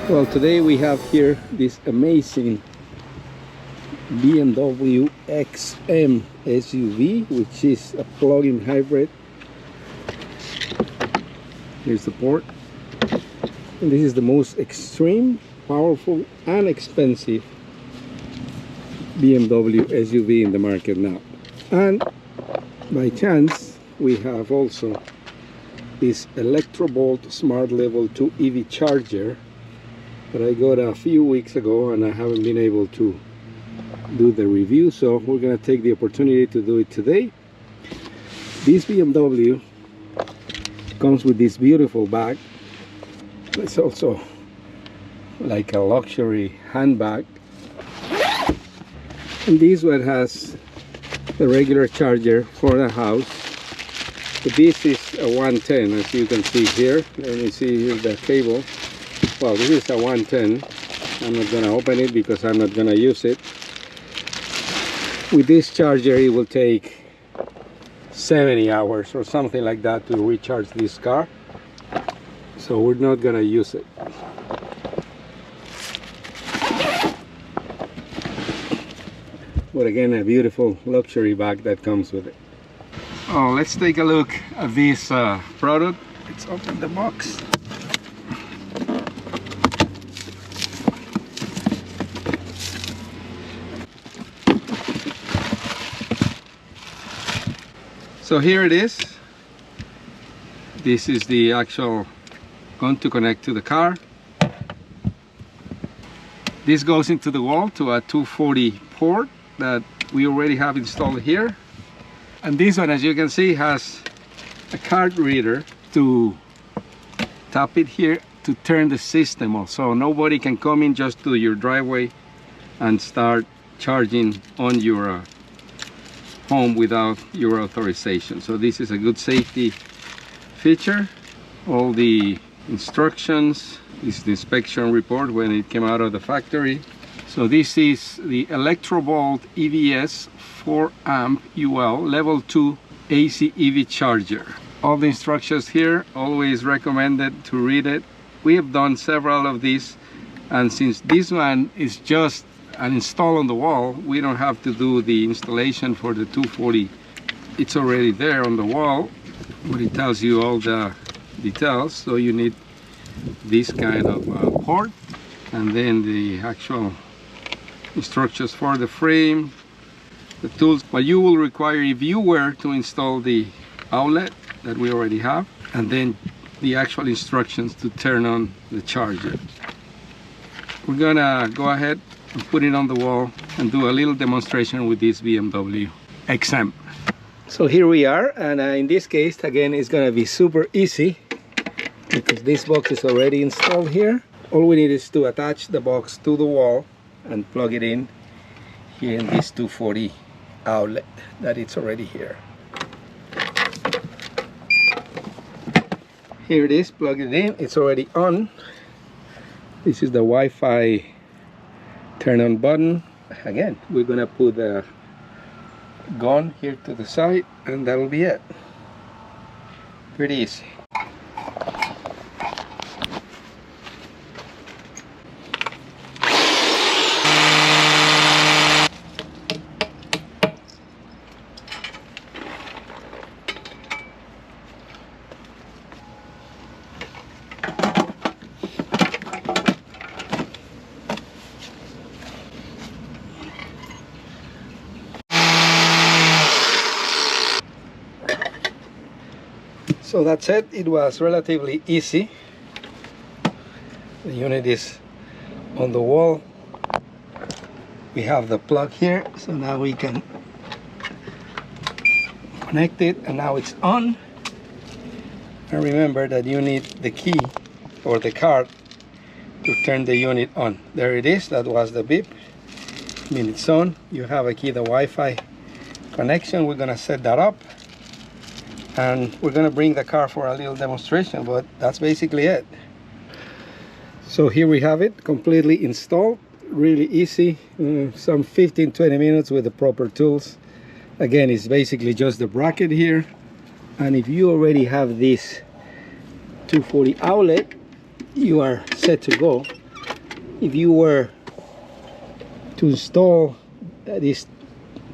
Well, today we have here this amazing BMW XM SUV, which is a plug-in hybrid. Here's the port. And this is the most extreme, powerful, and expensive BMW SUV in the market now. And by chance, we have also this Electro-Volt Smart Level 2 EV charger that I got a few weeks ago, and I haven't been able to do the review, so we're gonna take the opportunity to do it today. This BMW comes with this beautiful bag. It's also like a luxury handbag, and this one has the regular charger for the house. This is a 110, as you can see here. Let me see here the cable. Well, this is a 110. I'm not gonna open it because I'm not gonna use it. With this charger, it will take 70 hours or something like that to recharge this car, so we're not gonna use it. But again, a beautiful luxury bag that comes with it. Oh, let's take a look at this product. Let's open the box. So here it is. This is the actual gun to connect to the car. This goes into the wall to a 240 port that we already have installed here. And this one, as you can see, has a card reader to tap it here to turn the system off. So nobody can come in just to your driveway and start charging on your home without your authorization. So this is a good safety feature. All the instructions, this is the inspection report when it came out of the factory. So this is the Electro-Volt EVS 4 amp UL level 2 AC EV charger. All the instructions here, always recommended to read it. We have done several of these, and since this one is just an install on the wall, we don't have to do the installation for the 240. It's already there on the wall, but it tells you all the details. So you need this kind of port, and then the actual instructions for the frame, the tools. What you will require if you were to install the outlet that we already have, and then the actual instructions to turn on the charger. We're gonna go ahead and put it on the wall and do a little demonstration with this BMW XM. So here we are, and in this case, again, it's gonna be super easy because this box is already installed here. All we need is to attach the box to the wall and plug it in here in this 240 outlet that it's already here. Here it is, plug it in, it's already on. This is the Wi-Fi turn on button. Again, we're gonna put the gun here to the side, and that will be it. Pretty easy. So that's it. It was relatively easy. The unit is on the wall. We have the plug here, so now we can connect it, and now it's on. And remember that you need the key or the card to turn the unit on. There it is. That was the beep. I mean, it's on. You have a key, the Wi-Fi connection. We're gonna set that up, and we're gonna bring the car for a little demonstration, but that's basically it. So here we have it, completely installed. Really easy, some 15-20 minutes with the proper tools. Again, it's basically just the bracket here, and if you already have this 240 outlet, you are set to go. if you were to install this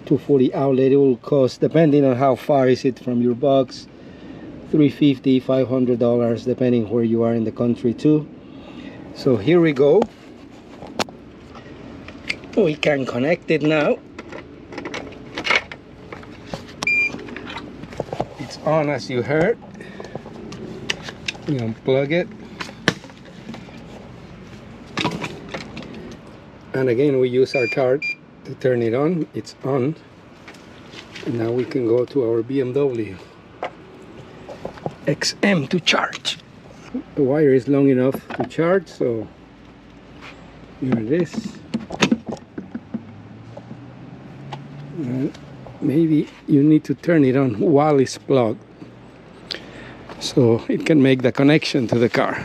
240 outlet, it will cost, depending on how far is it from your box, $350, $500, depending where you are in the country too. So here we go. We can connect it now. It's on, as you heard. We unplug it. And again, we use our card to turn it on. It's on. And now we can go to our BMW XM to charge. The wire is long enough to charge, so here it is. And maybe you need to turn it on while it's plugged, so it can make the connection to the car.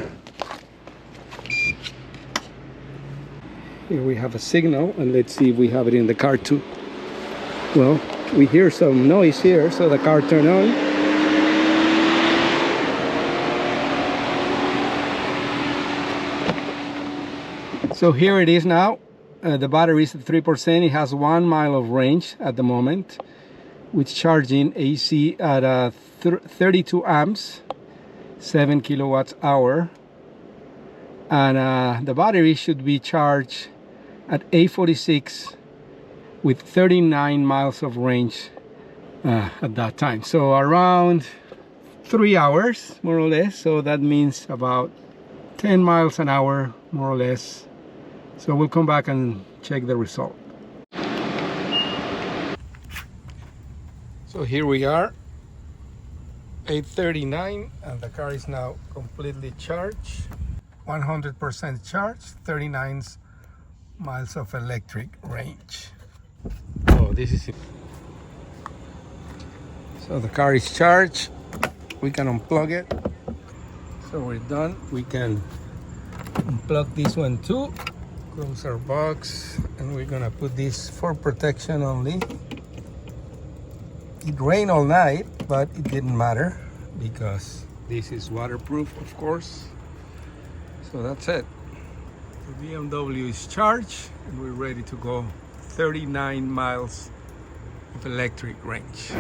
Here we have a signal, and let's see if we have it in the car too. Well, we hear some noise here, so the car turned on. So here it is now. The battery is at 3%. It has 1 mile of range at the moment, with charging AC at 32 amps, 7 kilowatts hour. And the battery should be charged at 8:46 with 39 miles of range at that time. So around 3 hours, more or less. So that means about 10 miles an hour, more or less. So we'll come back and check the result. So here we are, 8:39, and the car is now completely charged, 100% charged, 39 miles of electric range. Oh, this is it. So the car is charged. We can unplug it. So we're done. We can unplug this one too. Close our box, and we're gonna put this for protection only. It rained all night, but it didn't matter because this is waterproof, of course. So that's it. The BMW is charged, and we're ready to go. 39 miles of electric range.